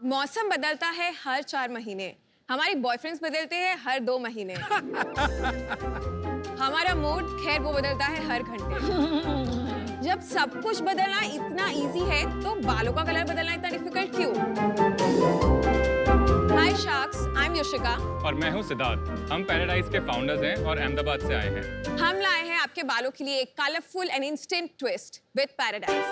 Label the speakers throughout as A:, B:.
A: मौसम बदलता है हर 4 महीने, हमारे बॉयफ्रेंड्स बदलते हैं हर 2 महीने। हमारा मूड खैर वो बदलता है हर घंटे। जब सब कुछ बदलना इतना इजी है तो बालों का कलर बदलना इतना डिफिकल्ट क्यों? हाय शार्क्स, आई एम योशिका
B: और मैं हूं सिद्धार्थ। हम पैराडाइज के फाउंडर्स हैं और अहमदाबाद से आए हैं।
A: हम लाए हैं आपके बालों के लिए एक colourful and instant twist with paradise.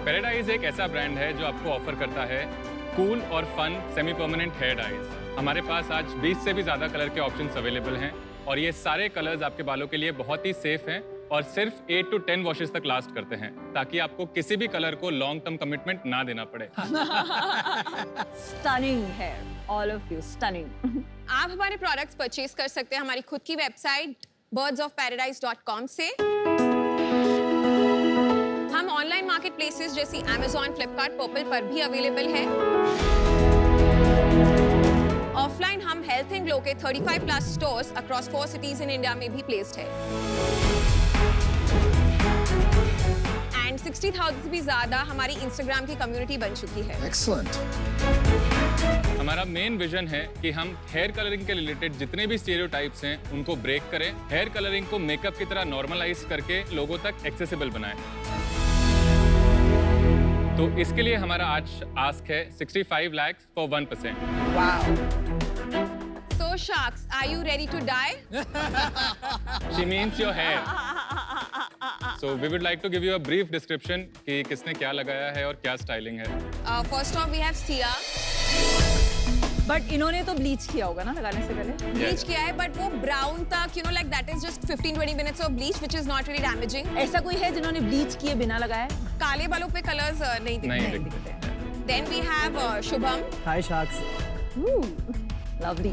B: Paradise एक ऐसा ब्रांड है जो आपको ऑफर करता है कूल और fun semi permanent hair dyes. हमारे पास आज 20 से भी ज़्यादा कलर के ऑप्शंस अवेलेबल हैं और ये सारे कलर्स आपके बालों के लिए बहुत ही सेफ हैं और सिर्फ 8 to 10 वॉशेस तक लास्ट करते हैं ताकि आपको किसी भी कलर को लॉन्ग टर्म कमिटमेंट ना देना पड़े।
C: Stunning hair, all of you stunning.
A: आप हमारे प्रोडक्ट्स परचेज कर सकते हैं हमारी खुद की वेबसाइट birdsofparadise.com से। हम ऑनलाइन मार्केट प्लेसेस जैसी Amazon, Flipkart, Purple पर भी अवेलेबल है। ऑफलाइन हम हेल्थ एंड ग्लो के 35 plus stores across 4 cities in India में भी प्लेस्ड है एंड 60,000 से भी ज्यादा हमारी इंस्टाग्राम की कम्युनिटी बन चुकी है।
D: Excellent.
B: हमारा मेन विजन है कि हम हेयर कलरिंग के रिलेटेड जितने भी स्टीरियोटाइप्स हैं उनको ब्रेक करें, हेयर कलरिंग को मेकअप की तरह नॉर्मलाइज करके लोगों तक एक्सेसिबल बनाएं। तो इसके लिए हमारा आज आस्क है 65 lakhs for 1%।
C: Wow.
A: So sharks, are you ready to die?
B: She means your hair. So we would like to give you a brief description कि किसने क्या लगाया है और क्या स्टाइलिंग है।
A: First off, we have Sia.
C: But इन्होंने तो ब्लीच किया होगा ना लगाने से पहले?
A: ब्लीच किया है बट वो ब्राउन तक, you know, like that is just 15-20 minutes of bleach which is not really damaging.
C: ऐसा कोई है जिन्होंने ब्लीच किए बिना लगाया?
A: काले बालों पे कलर्स नहीं दिखते।
B: दिखते।
A: Then we have Shubham.
E: Hi Sharks.
C: Lovely.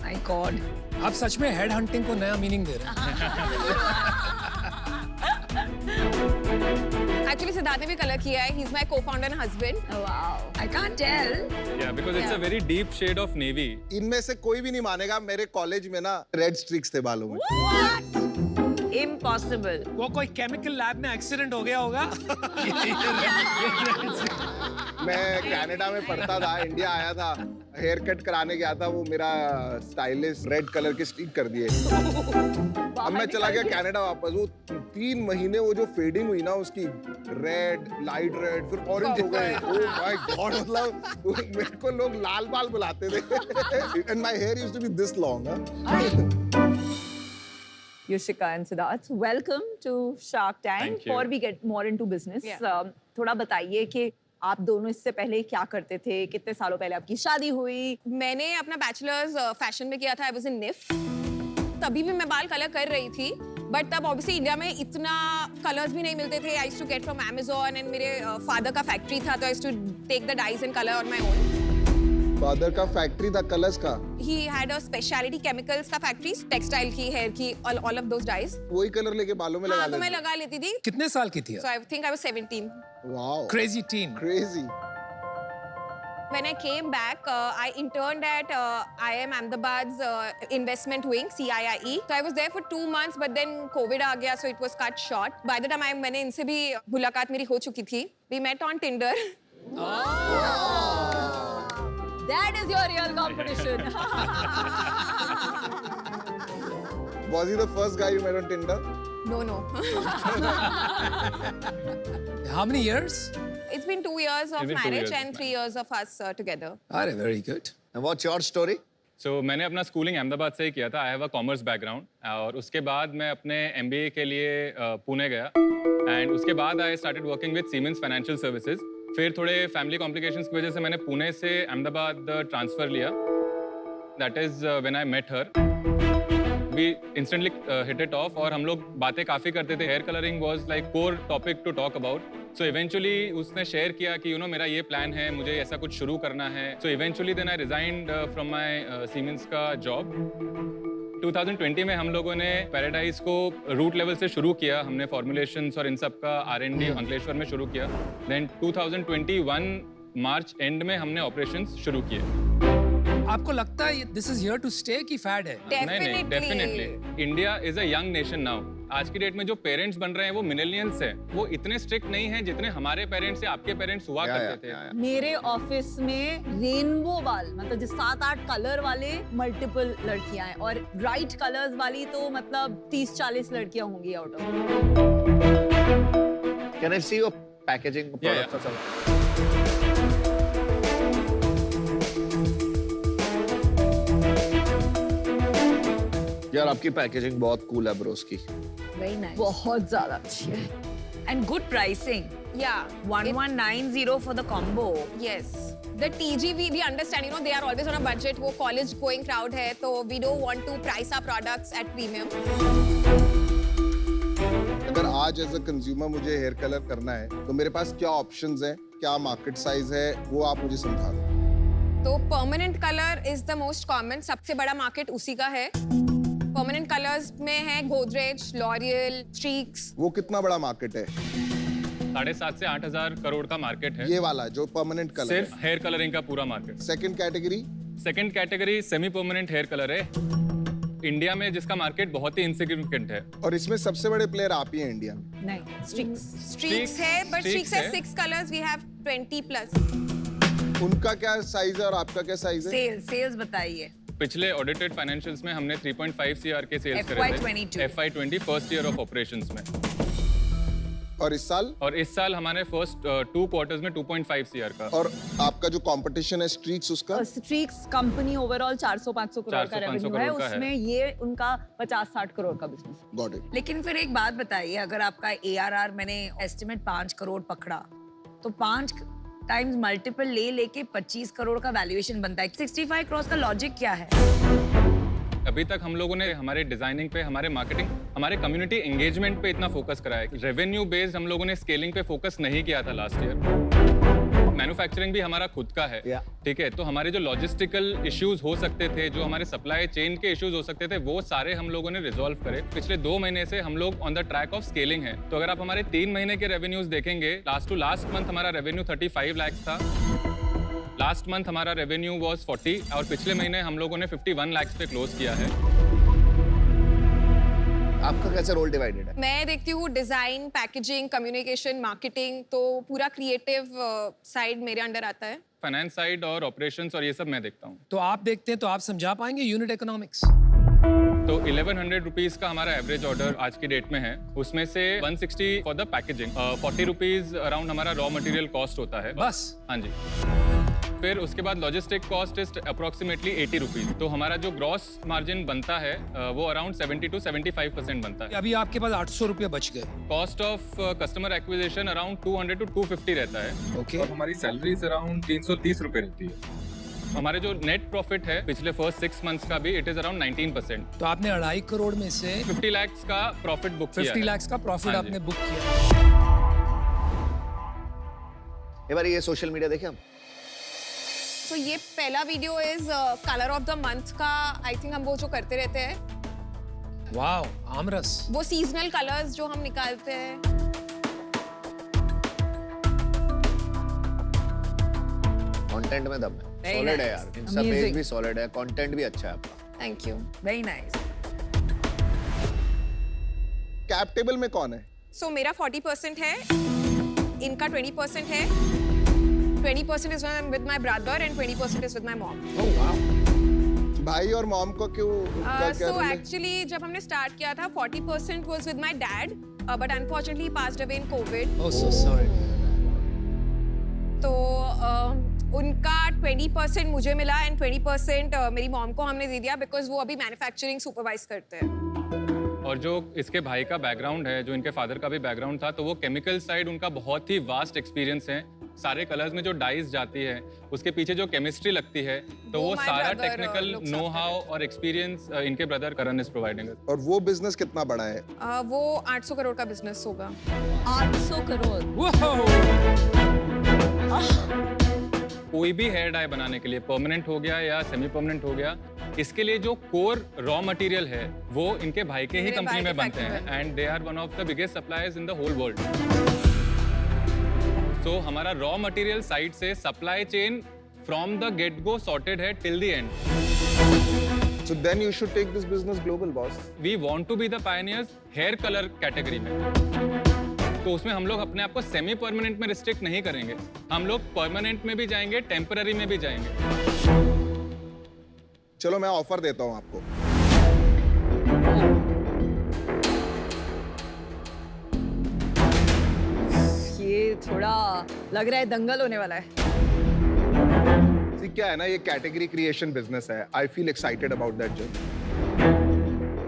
C: My God.
D: आप सच में हेड हंटिंग को नया मीनिंग दे रहे हैं।
A: Actually सिद्धार्थ ने भी कलर किया है। He's my co-founder and husband.
C: Wow. I can't tell.
B: Yeah, because it's a very deep shade of navy.
F: इनमें से कोई भी नहीं मानेगा, मेरे कॉलेज में ना रेड स्ट्रिक्स थे बालों में।
C: Impossible.
E: वो कोई केमिकल लैब में एक्सीडेंट हो गया होगा।
F: मैं कनाडा में पढ़ता था, इंडिया आया था, हेयर कट कराने गया था, वो मेरा स्टाइलिस्ट रेड कलर के स्टिक कर दिए। अब मैं चला गया कनाडा वापस। वो 3 महीने वो जो फेडिंग हुई ना उसकी, रेड, लाइट रेड, फिर ऑरेंज हो गए। ओह माय गॉड, मतलब मेरे को लोग लाल बाल बुलाते थे। And my hair used to be this long.
C: Yoshika and Siddharth, welcome to Shark Tank.
B: Thank you.
C: Before we get more into business,
A: Yeah.
C: थोड़ा बताइए कि आप दोनों इससे पहले क्या करते थे? कितने सालों पहले आपकी शादी हुई?
A: मैंने अपना बैचलर्स फैशन में किया था। I was in NIF. तभी भी मैं बाल कलर कर रही थी बट तब ऑब्वियसली इंडिया में इतना कलर्स भी नहीं मिलते थे। I used to get from Amazon and मेरे फादर का फैक्ट्री था तो I used to take the dyes and color on my own.
F: Father का फैक्ट्री था कलर्स का।
A: He had a specialty chemicals का फैक्ट्री, टेक्सटाइल की, हेयर की, all of those dyes.
F: वही कलर लेके बालों में लगा
A: हाँ तो मैं
F: लेते।
A: लगा लेती थी।
D: कितने साल की थी
A: So I think I was 17.
F: Wow,
D: crazy tin.
F: Crazy.
A: When I came back, I interned at IIM Ahmedabad's investment wing, CIIE. So I was there for 2 months, but then COVID आ गया, so it was cut short. By the time मैंने इनसे भी मुलाकात मेरी हो चुकी थी. We met on Tinder.
C: That is your real competition.
F: Was he the first guy you met on Tinder?
A: No.
D: How many years?
A: It's been 2 years of
B: It's been 2
A: marriage
B: years
A: and
B: of
A: 3 years of us together.
D: अरे very good.
F: And what's your story?
B: So मैंने अपना schooling Ahmedabad से ही किया था। I have a commerce background और उसके बाद मैं अपने MBA के लिए पुणे गया एंड उसके बाद I started working with siemens financial services. फिर थोड़े फैमिली कॉम्प्लिकेशंस की वजह से मैंने पुणे से अहमदाबाद ट्रांसफर लिया। That is when I met her. We instantly hit it off और हम लोग बातें काफ़ी करते थे. Hair colouring was like core topic to talk about. So eventually उसने शेयर किया कि मेरा ये प्लान है, मुझे ऐसा कुछ शुरू करना है. So eventually then I resigned from my Siemens का जॉब. 2020 में हम लोगों ने पैराडाइज को रूट लेवल से शुरू किया. हमने फॉर्मुलेशंस और इन सब का R&D अंकलेश्वर में शुरू किया. देन 2021 मार्च एंड में हमने ऑपरेशंस शुरू किए.
D: आपको लगता है this is here to stay की फैड है?
B: नहीं, definitely. India is a young nation now. आज की डेट में जो पेरेंट्स बन रहे हैं वो मिलेनियल्स हैं. वो इतने स्ट्रिक्ट नहीं हैं जितने हमारे पेरेंट्स या आपके पेरेंट्स हुआ करते थे.
C: मेरे ऑफिस में रेनबो वाल मतलब जो 7-8 कलर वाले मल्टीपल लड़कियां हैं और ब्राइट कलर्स वाली तो मतलब 30-40 लड़कियां होंगी out of.
G: Can I see your packaging? यार आपकी पैकेजिंग बहुत कूल है ब्रोस की.
H: Very nice.
C: बहुत ज्यादा अच्छी है.
H: And good pricing.
A: Yeah.
H: 1190 for the combo.
A: Yes. The TG we understand, they are always on a budget. वो college going crowd है, तो we don't want to price our products at premium.
F: अगर आज as a consumer मुझे hair colour करना है तो मेरे पास क्या ऑप्शंस हैं, क्या मार्केट साइज है, वो आप मुझे समझा दो.
A: तो permanent colour is the most common. सबसे बड़ा मार्केट उसी का है. परमानेंट कलर्स में है गोदरेज, लॉरियल, स्ट्रीक्स.
F: वो कितना बड़ा मार्केट है?
B: 7,500 से 8,000 करोड़ का मार्केट है.
F: ये वाला जो परमानेंट कलर
B: सिर्फ हेयर कलरिंग का पूरा market.
F: Second category?
B: Second category semi permanent hair colour है इंडिया में, जिसका मार्केट बहुत ही इनसिग्निफिकेंट है.
F: और इसमें सबसे बड़े प्लेयर आप ही हैं इंडिया में.
C: नहीं, स्ट्रिक्स.
A: स्ट्रीक्स है, बट स्ट्रीक्स है 6 कलर्स. We have 20 plus.
F: उनका क्या साइज है और आपका क्या साइज है?
H: Sales बताइए.
B: पिछले ऑडिटेड फाइनेंशियल्स में हमने 3.5 CR के सेल्स करे थे.
H: FY22.
B: FY20 first year of operations में.
F: और इस साल?
B: और इस साल हमारे फर्स्ट 2 क्वार्टर्स में 2.5 CR का.
F: और आपका जो कंपटीशन है स्ट्रीक्स, उसका?
C: स्ट्रीक्स कंपनी ओवरऑल 400-500 करोड़ का
B: 400-500
C: रेवेन्यू है.
B: करोड़ का है.
C: उसमें ये उनका 50-60 करोड़ का बिजनेस.
F: Got it.
H: लेकिन फिर एक बात बताइए, अगर आपका ARR मैंने एस्टिमेट 5 करोड़ पकड़ा तो 5 टाइम्स मल्टीपल लेके 25 करोड़ का वैल्यूएशन बनता है. 65 करोड़ का लॉजिक क्या है?
B: अभी तक हम लोगों ने हमारे डिजाइनिंग पे, हमारे मार्केटिंग, हमारे कम्युनिटी एंगेजमेंट पे इतना फोकस करा है. रेवेन्यू बेस्ड हम लोगों ने स्केलिंग पे फोकस नहीं किया था लास्ट ईयर. मैन्युफैक्चरिंग भी हमारा खुद का है. ठीक है, तो हमारे जो लॉजिस्टिकल इश्यूज हो सकते थे, जो हमारे सप्लाई चेन के इश्यूज हो सकते थे, वो सारे हम लोगों ने रिजॉल्व करे. पिछले 2 महीने से हम लोग on the track of scaling है. तो अगर आप हमारे 3 महीने के रेवेन्यूज देखेंगे, लास्ट टू लास्ट मंथ हमारा रेवेन्यू 35 लाख था. लास्ट मंथ हमारा रेवेन्यू वाज 40 और पिछले महीने हम लोगों ने 51 लाख पे क्लोज किया है.
G: आपका कैसे रोल डिवाइडेड है?
A: मैं देखती हूँ डिजाइन, पैकेजिंग, कम्युनिकेशन, मार्केटिंग. तो पूरा क्रिएटिव साइड मेरे अंडर आता है.
B: फाइनेंस साइड और ऑपरेशंस और ये सब मैं देखता हूँ.
D: तो आप देखते हैं तो आप समझा पाएंगे यूनिट इकोनॉमिक्स?
B: तो 1100 रुपीज का हमारा एवरेज ऑर्डर आज की डेट में है. उसमें से 160 for the packaging, 40 rupees around हमारा रॉ मटेरियल कॉस्ट होता है.
D: बस?
B: हाँ जी. फिर उसके बाद logistic cost is approximately 80 rupees. तो हमारा जो ग्रॉस मार्जिन बनता है वो अराउंड 70 to 75% बनता है.
D: अभी आपके पास 800 रुपये बच गए.
B: Cost of customer acquisition around 200 to 250 रहता है.
D: ओके.
I: और हमारी सैलरी अराउंड 330 रुपए रहती है.
B: हमारे जो नेट प्रॉफिट है पिछले फर्स्ट 6 मंथ्स का भी इट इज अराउंड 19%.
D: तो आपने 2.5 करोड़ में से
B: 50 लाख का प्रॉफिट बुक किया
D: 50
B: है.
D: लाख का प्रॉफिट
B: हाँ जी.
D: आपने बुक किया.
G: एक बार ये सोशल मीडिया देखें हम.
A: तो ये पहला video is colour of the month का. आई थिंक हम वो जो करते रहते हैं,
D: वाओ, आमरस.
A: वो सीजनल कलर्स जो हम निकालते हैं.
G: कंटेंट में दम है.
H: Very
G: सॉलिड है
H: nice.
G: यार. इंस्टा पेज भी सॉलिड है, कंटेंट भी अच्छा है आपका.
A: Thank you.
H: Very nice.
F: Cap table में कौन है?
A: सो मेरा 40% है, इनका 20% है. 20% is with my brother and 20% is with my mom.
D: Oh wow.
F: भाई और मॉम को क्यों?
A: So actually जब हमने स्टार्ट किया था 40% was with my dad, but unfortunately he passed away in COVID.
D: Oh so sorry.
A: तो उनका 20% मुझे मिला एंड 20% मेरी मॉम को हमने दे दिया बिकॉज वो अभी मैन्युफैक्चरिंग सुपरवाइज करते हैं.
B: और जो इसके भाई का बैकग्राउंड है, जो इनके फादर का भी बैकग्राउंड था, तो वो केमिकल साइड उनका बहुत ही वास्ट एक्सपीरियंस है. सारे कलर्स में जो डाइज जाती है उसके पीछे जो केमिस्ट्री लगती है तो
A: वो
B: वो
A: my
B: सारा
A: brother,
B: technical
A: looks
B: know
A: after
B: how और एक्सपीरियंस इनके ब्रदर करण इज प्रोवाइडिंग।
F: और वो बिजनेस कितना बड़ा है?
A: वो 800 करोड़ का बिजनेस होगा।
C: 800 करोड़।
D: Whoa!
B: कोई भी हेयर डाई बनाने के लिए परमानेंट हो गया या सेमी परमानेंट हो गया, इसके लिए जो कोर रॉ मटेरियल है वो इनके भाई के ही
A: मेरे
B: कंपनी
A: भाई
B: में
A: के
B: बनते
A: factory
B: हैं and they are one of the biggest suppliers in the whole world. तो हमारा रॉ मटेरियल साइड से supply chain from the gate go sorted है till the end.
F: So then you should take this business global, boss.
B: We want to be the pioneers hair colour category में। तो उसमें हम लोग अपने आप को सेमी परमानेंट में रिस्ट्रिक्ट नहीं करेंगे, हम लोग परमानेंट में भी जाएंगे, टेम्पररी में भी जाएंगे।
F: चलो मैं ऑफर देता हूँ आपको।
C: ये थोड़ा लग रहा है दंगल होने वाला है।
F: See, क्या है ना, ये कैटेगरी क्रिएशन बिजनेस है। I feel excited about that journey.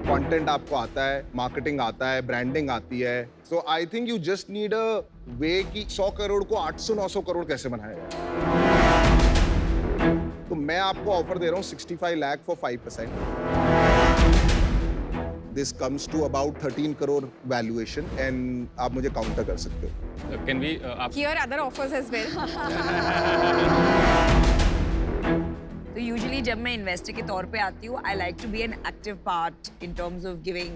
F: Content आपको आता है, मार्केटिंग आता है, ब्रांडिंग आती है। So I think you just need a way कि 100 करोड़ को 800-900 करोड़ कैसे बनाया जाए। तो मैं आपको ऑफर दे रहा हूँ 65 lakh for 5%। This comes to about 13 crore valuation and आप मुझे काउंटर कर सकते हो।
B: कैन वी आप
A: Here other offers as well.
H: तो यूजुअली जब मैं इन्वेस्टर के तौर पे आती हूँ, I like to be an active part in terms of giving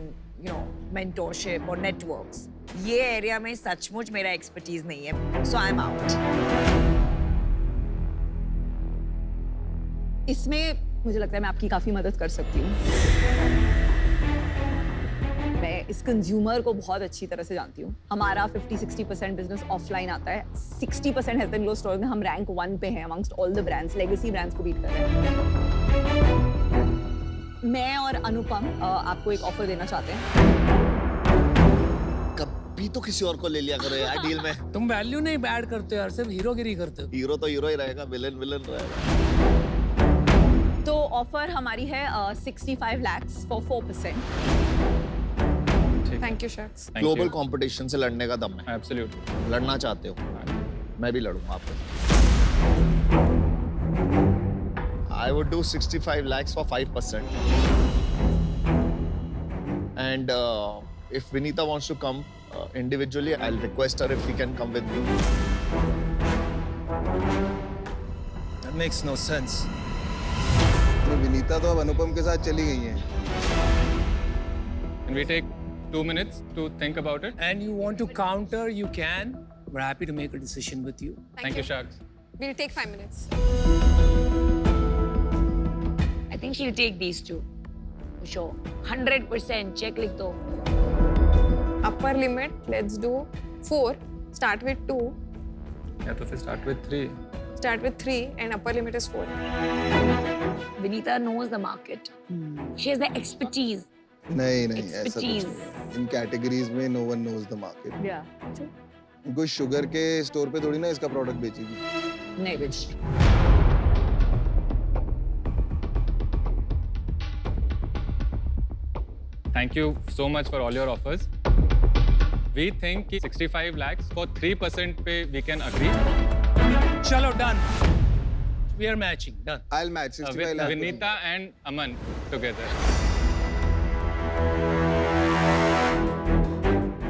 H: you know mentorship और नेटवर्क्स। ये एरिया में सचमुच मेरा एक्सपर्टीज नहीं है, सो आई एम आउट।
C: इसमें मुझे लगता है मैं आपकी काफी मदद कर सकती हूँ। मैं इस कंज्यूमर को बहुत अच्छी तरह से जानती हूँ। हमारा 50-60% बिजनेस ऑफलाइन आता है। 60% हेल्थ एंड ग्लो स्टोर में हम रैंक 1 पे हैं amongst all the brands, legacy brands को बीट कर रहे हैं। मैं और अनुपम आपको एक ऑफर देना चाहते हैं।
G: कभी तो किसी और को ले लिया करो यार डील में।
D: तुम वैल्यू नहीं ऐड करते हो यार, सिर्फ हीरोगिरी करते हो।
G: हीरो तो हीरो ही रहेगा, विलन विलन रहेगा।
C: तो ऑफर हमारी है 65 lakh for 4%।
A: Thank you, Shaks.
G: Global competition से लड़ने का दम है।
B: एब्सोल्युटली।
G: लड़ना चाहते हो? मैं भी लड़ूंगा आपको। I would do 65 lakhs for 5%. And if Vinita wants to come individually, I'll request her if she can come with me.
E: That makes no sense.
F: Vinita तो अब अनुपम के साथ चली गई हैं।
B: Can we take 2 minutes to think about it?
D: And you want to counter, you can. We're happy to make a decision with you.
B: Thank you, Shaks.
A: We'll take 5 minutes.
H: I think she'll take these two. For sure. 100% check लिख दो।
A: Upper limit, let's do 4. Start with 2.
B: या तो फिर start with 3.
A: Start with 3 and upper limit is 4.
H: Vinita knows the market. She has the expertise.
F: नहीं नहीं, ऐसा कुछ
H: Expertise.
F: नहीं। इन कैटेगरीज में no one knows the market.
C: या
F: कोई शुगर के स्टोर पे थोड़ी ना इसका प्रोडक्ट बेचेगी।
C: नहीं बेच।
B: Thank you so much for all your offers. We think कि 65 lakhs for 3% पे we can agree.
D: Chalo, done. We are matching. Done.
F: I'll match 65
B: With
F: lakh।
B: Vinita and Aman together.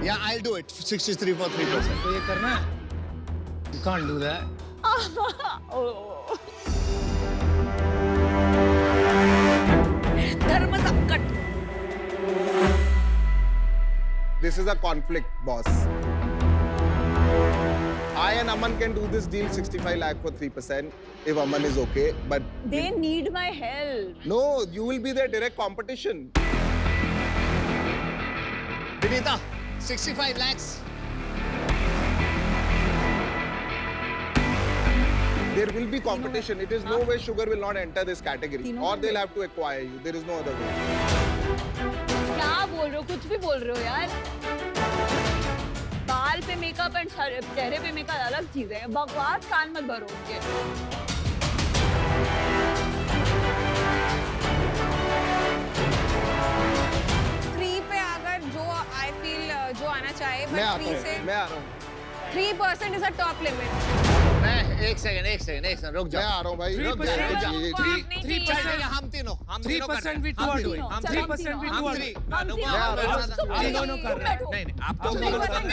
G: Yeah, I'll do it. 63 for 3%.
D: तो ये करना है? You can't do that.
H: धर्म संकट।
F: This is a conflict, boss. I and Aman can do this deal 65 lakh for 3% if Aman is okay. But
C: They need my help.
F: no, you will be their direct competition.
G: Vinita, 65 lakhs.
F: There will be competition. It is no way sugar will not enter this category. Or they'll have to acquire you. There is no other way.
C: क्या बोल रहे हो? कुछ भी बोल रहे हो यार। बाल पे मेकअप एंड चेहरे पे मेकअप अलग चीजें हैं। बकवास कान मत भरो उनके।
A: 3 पे अगर जो I feel जो आना चाहे,
F: मैं
A: but
F: आता
A: 3 से
F: हूँ। मैं आ रहा हूँ।
A: 3% is a top limit.
G: मैं एक सेकंड रुक
F: मैं
G: जाओ।
F: आ रहा हूँ भाई
D: 3%
F: ये-
H: नहीं चाहिए।
D: 3%
G: हम तीनों
D: 3% we two are doing. 3% we two are doing. हम दोनों कर रहे हैं.
G: नहीं आप तो
A: नहीं,
G: मैं
A: नहीं,
G: आपको
A: नहीं,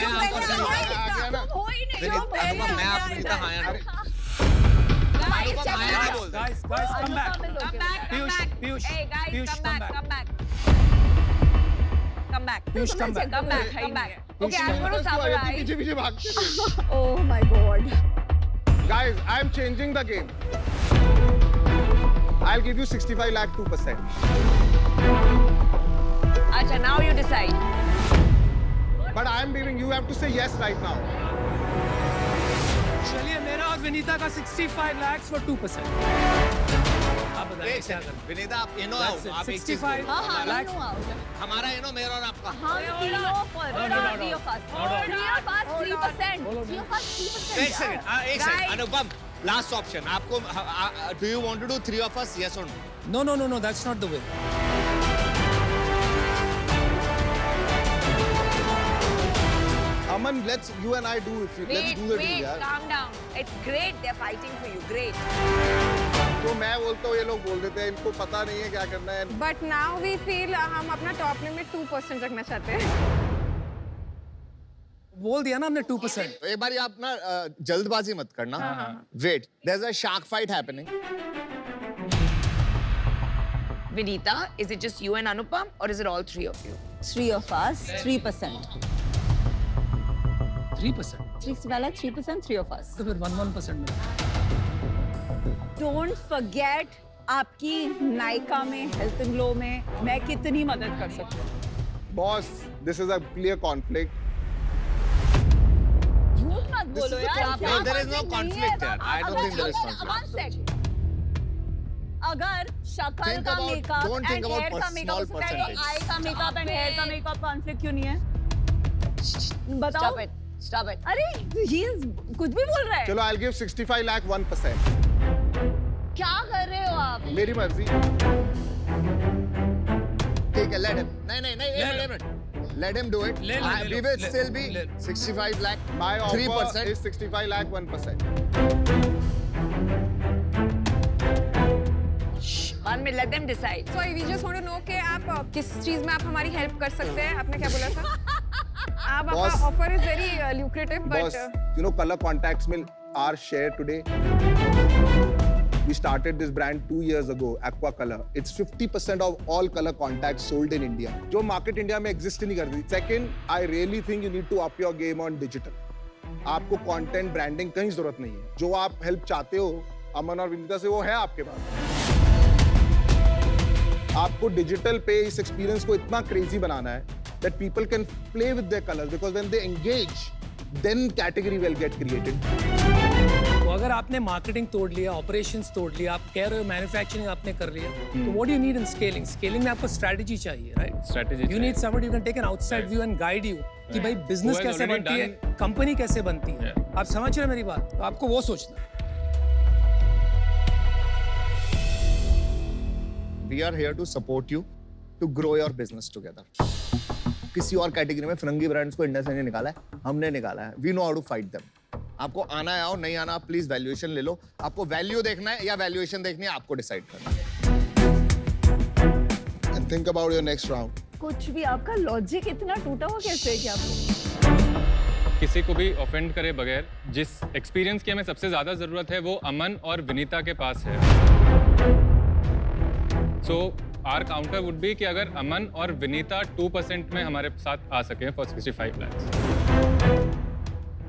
G: सही
A: नहीं,
F: आ गया ना
G: अनुपम मैं आप विनीता हाँ यार
D: Guys, come back. Piyush,
H: Hey guys,
D: Piyush,
H: come back.
D: Piyush, come back.
H: Come back. Okay, I'm going to
F: तू आगे
H: summarize.
F: पीछे पीछे भागते थे।
C: Oh my God.
F: Guys, I am changing the game. I'll give you 65 lakh 2%.
H: Acha, now you decide.
F: But I am giving you have to say yes right now.
D: चलिए मेरा और विनीता का 65 lakhs for 2%. आप बताइए क्या करना है?
G: विनीता आप इनो
D: That's it.
G: आप एक चीज
D: 65
C: हाँ,
D: lakhs.
C: no out.
G: हमारा इनो मेरा और आपका
C: हम तीनों पर three of us. Three of us, 3%. Three of us, 3%.
G: एक सेकंड अनुपम लास्ट ऑप्शन आपको do you want to do 3 of us yes or no?
D: No, that's not the way.
F: Aman, let's you and I do if you let's do the deal यार.
H: Calm down. It's great. They're fighting for you. Great.
F: तो मैं बोलता हूँ ये लोग बोल देते हैं इनको पता नहीं है क्या करना है.
A: But now we feel हम अपना top limit 2% रखना चाहते हैं.
D: बोल दिया ना हमने 2%.
G: एक बार आप ना जल्दबाजी मत करना wait there is a shark fight happening
H: Vinita, is it just you and Anupam or is it all three of you?
C: Three of us, 3%.
D: 3%.
C: 3%, three of us.
D: तो फिर 1% में.
C: Don't forget आपकी नायका में, हेल्थ एंड ग्लो में मैं कितनी मदद कर सकती हूँ.
F: Boss, this is a clear conflict.
C: झूठ मत बोलो यार.
G: No, there is no conflict here. I don't think there is conflict.
C: One sec. अगर शक्ल
G: Think
C: का
G: about-
C: makeup
G: don't think
C: and
G: about
C: hair का मेकअप हो
G: small
C: सकता है तो
G: percentage.
C: आई का मेकअप एंड हेयर का मेकअप कॉन्फ्लिक्ट क्यों नहीं है? बताओ.
H: Stop it. Stop it.
C: अरे he is कुछ भी बोल रहा है.
F: चलो I'll give 65 lakh 1%.
C: क्या कर रहे हो आप?
F: मेरी मर्जी.
G: ठीक है लेट हिम नहीं एक minute let him do it
D: ले लो,
G: वी विल
D: ले-
G: स्टिल बी
D: ले-
G: 65 lakh
F: My offer
G: 3%
F: is 65 lakh 1%.
H: One minute, let them decide.
A: So we just want to know कि आप किस चीज में आप हमारी हेल्प कर सकते हैं. आपने क्या बोला था? आप
F: Boss.
A: आपका offer is very lucrative, but
F: Boss, you know color contacts में our share today. We started this brand 2 years ago, Aqua Color. It's 50% of all color contacts sold in India. जो market India में exist ही नहीं करती. Second, I really think you need to up your game on digital. आपको content branding कहीं जरूरत नहीं है. जो आप help चाहते हो, अमन और विनीता से वो है आपके पास. आपको digital पे इस experience को इतना crazy बनाना है that people can play with their colors because when they engage, then category will get created.
D: तो अगर आपने मार्केटिंग तोड़ लिया, ऑपरेशंस तोड़ लिया, आप कह रहे हो मैन्युफैक्चरिंग आपने कर लिया, तो what do you need in scaling? Scaling में आपको स्ट्रेटजी चाहिए, right?
B: Strategy
D: you need somebody who can take an outside view and guide you कि भाई बिजनेस
B: Who has
D: कैसे
B: already
D: बनती है, कंपनी कैसे बनती है. आप समझ रहे हो मेरी बात? तो आपको वो सोचना.
G: we are here to support you to grow your business together किसी और कैटेगरी में फिरंगी ब्रांड्स को इंडिया से नहीं निकाला है, हमने निकाला है. We know how to fight them. आपको आना है आओ, नहीं आना आप प्लीज वैल्यूएशन ले लो. आपको वैल्यू देखना है या वैल्यूएशन देखनी है, आपको डिसाइड करना है.
F: And think about your next round.
C: कुछ भी आपका लॉजिक इतना टूटा हुआ कैसे है कि आप
B: किसी को भी ऑफेंड करे बगैर जिस एक्सपीरियंस की हमें सबसे ज्यादा जरूरत है वो अमन और विनीता के पास है. सो आर काउंटर वुड बी कि अगर अमन और विनीता 2% में हमारे साथ आ सके फॉर 65 lakhs.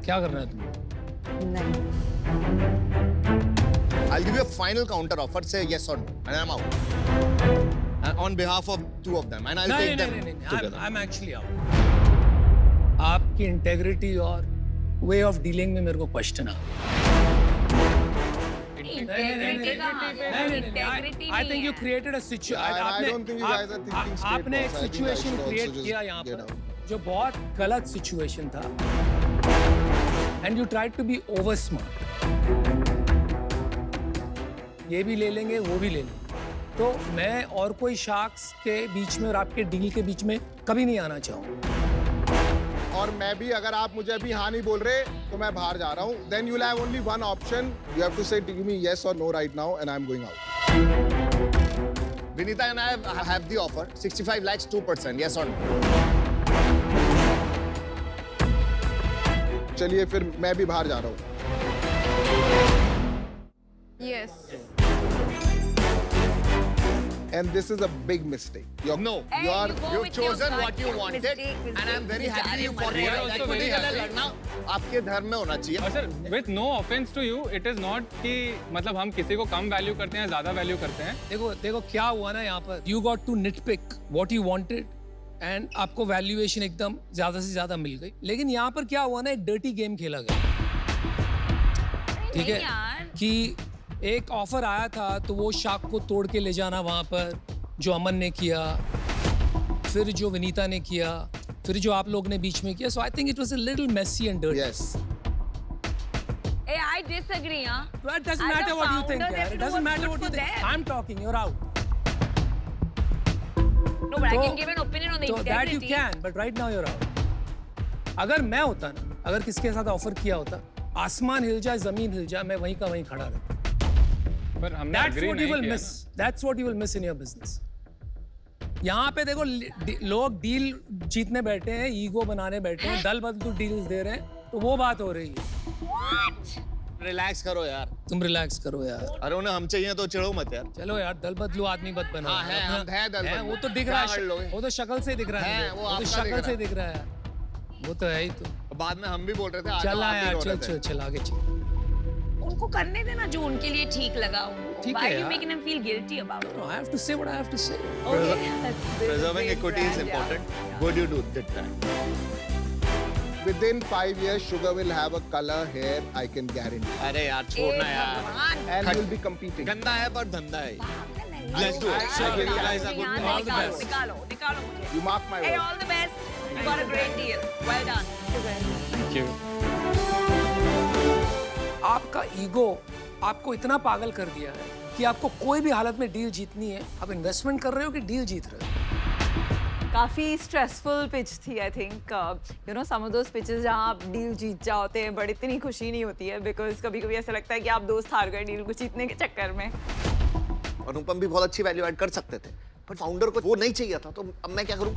D: क्या करना है तुम्हें?
C: नहीं.
G: I'll give you a final counter offer. Say yes or no, and I'm out. And on behalf of two of them, and I'll take them together.
D: I'm actually out. आपकी integrity और way of dealing में मेरे को question आ. I think you created a situation.
F: I don't think you guys are thinking straight,
D: आपने एक
F: boss. I think you
D: situation
F: guys should
D: create
F: also just
D: किया यहाँ
F: get
D: पर
F: out.
D: जो बहुत गलत सिचुएशन था. And you tried to be over smart. ये भी ले लेंगे, वो भी ले लेंगे. तो मैं और कोई शार्क्स के बीच में और आपके डील के बीच में कभी नहीं आना चाहूँगा.
F: और मैं भी, अगर आप मुझे अभी हाँ नहीं बोल रहे तो मैं बाहर जा रहा हूँ. Then you'll have only one option. You have to say give me yes or no right now, and I'm going out.
G: Vinita and I have the offer. 65 lakhs, 2%. Yes or no?
F: चलिए फिर मैं भी बाहर जा रहा हूँ.
A: Yes.
F: And this is a big mistake.
G: No,
H: Hey,
G: you are
H: you go
G: you've
H: with your
G: chosen
H: gut.
G: what you wanted,
H: Mistake,
G: and I'm very
H: mistake.
G: happy you fought
H: We
G: for
H: are
G: it.
B: also
G: Equity
B: very
G: के लिए
B: happy.
G: लड़ना आपके धर्म में होना चाहिए.
B: और sir with no offence to you it is not कि मतलब हम किसी को कम वैल्यू करते हैं ज्यादा वैल्यू करते हैं.
D: देखो देखो क्या हुआ ना यहाँ पर, you got to nitpick what you wanted and आपको वैल्यूएशन एकदम ज्यादा से ज्यादा मिल गई. लेकिन यहाँ पर क्या हुआ ना, एक डर्टी गेम खेला गया. ठीक है कि एक ऑफर आया था तो वो शाख को तोड़ के ले जाना वहां पर, जो अमन ने किया, फिर जो विनीता ने किया, फिर जो आप लोग ने बीच में किया. So I think it was a little messy and dirty.
F: Yes.
H: Hey, I disagree, huh?
D: It doesn't
H: As a
D: matter what you think.
H: founder, they
D: यार.
H: have
D: It
H: to do
D: doesn't
H: what's
D: matter
H: good
D: what you
H: for
D: think.
H: them.
D: I'm talking. You're out.
H: No, but I
D: So-
H: can give an opinion on the
D: So that you
H: integrity.
D: can, but right now you're out. अगर मैं होता ना, अगर किसके साथ offer किया होता, आसमान हिल जाए, जमीन हिल जाए, मैं वहीं का वहीं खड़ा रहता.
B: पर हमने
D: That's
B: agree
D: what you
B: नहीं
D: will
B: किया
D: miss.
B: ना.
D: That's what you will miss in your business. यहाँ पे देखो लोग डील जीतने बैठे हैं, ईगो बनाने बैठे हैं, दल बदल डील्स दे रहे हैं, तो वो बात हो रही है.
G: रिलैक्स करो यार.
D: तुम रिलैक्स करो यार.
G: अरे उन्हें हम चाहिए तो चिढ़ो मत यार.
D: चलो यार, दल बदलू आदमी मत बना.
G: हाँ, है, हम है दल बदलू.
D: वो तो दिख
G: क्या
D: रहा
G: कर लोगे?
D: है, वो तो शक्ल से दिख रहा है.
G: वो
D: वो तो
G: आपका दिख
D: शक्ल
G: रहा
D: से
G: है.
D: दिख रहा है. वो तो है ही. तो
G: बाद में हम भी बोल रहे थे आ
D: चल
G: जाओ, आप ही
D: यार,
G: रो
D: चल
G: रहे थे.
D: चल चल आगे चल.
H: उनको करने देना जो उनके लिए ठीक लगा.
D: ठीक
H: Why
D: है
H: are you
D: यार.
H: making them feel guilty about it?
D: No, I have to say what I have to say.
H: Okay, that's
G: Preserving
H: great
G: equity is
H: brand, yeah.
G: important. Good you did that.
F: Within 5 years, Sugar will have a color hair, I can guarantee.
G: अरे यार
H: Hey,
G: छोड़ना यार.
H: भगवान.
F: And you'll be competing.
G: गंदा है पर धंधा है. Let's do it.
H: हाँ,
G: I give you guys a good
H: यहाँ से
D: all the
H: निकालो,
D: best.
H: निकालो मुझे.
F: You mark my
H: Hey,
F: words.
H: all the best. You got a great deal. Well done.
B: Thank you.
D: आपका ईगो आपको इतना पागल कर दिया है कि आपको कोई भी हालत में डील जीतनी है. आप इन्वेस्टमेंट कर रहे हो कि डील जीत रहे हो.
C: काफी स्ट्रेसफुल पिच थी. I think you know some of those pitches जहां आप डील जीत जाते हैं बट इतनी खुशी नहीं होती है, बिकॉज कभी कभी ऐसा लगता है कि आप दोस्त हार गए डील को जीतने के चक्कर में.
G: अनुपम भी बहुत अच्छी वैल्यू ऐड कर सकते थे, पर फाउंडर को वो नहीं चाहिए था, तो अब मैं क्या करूं?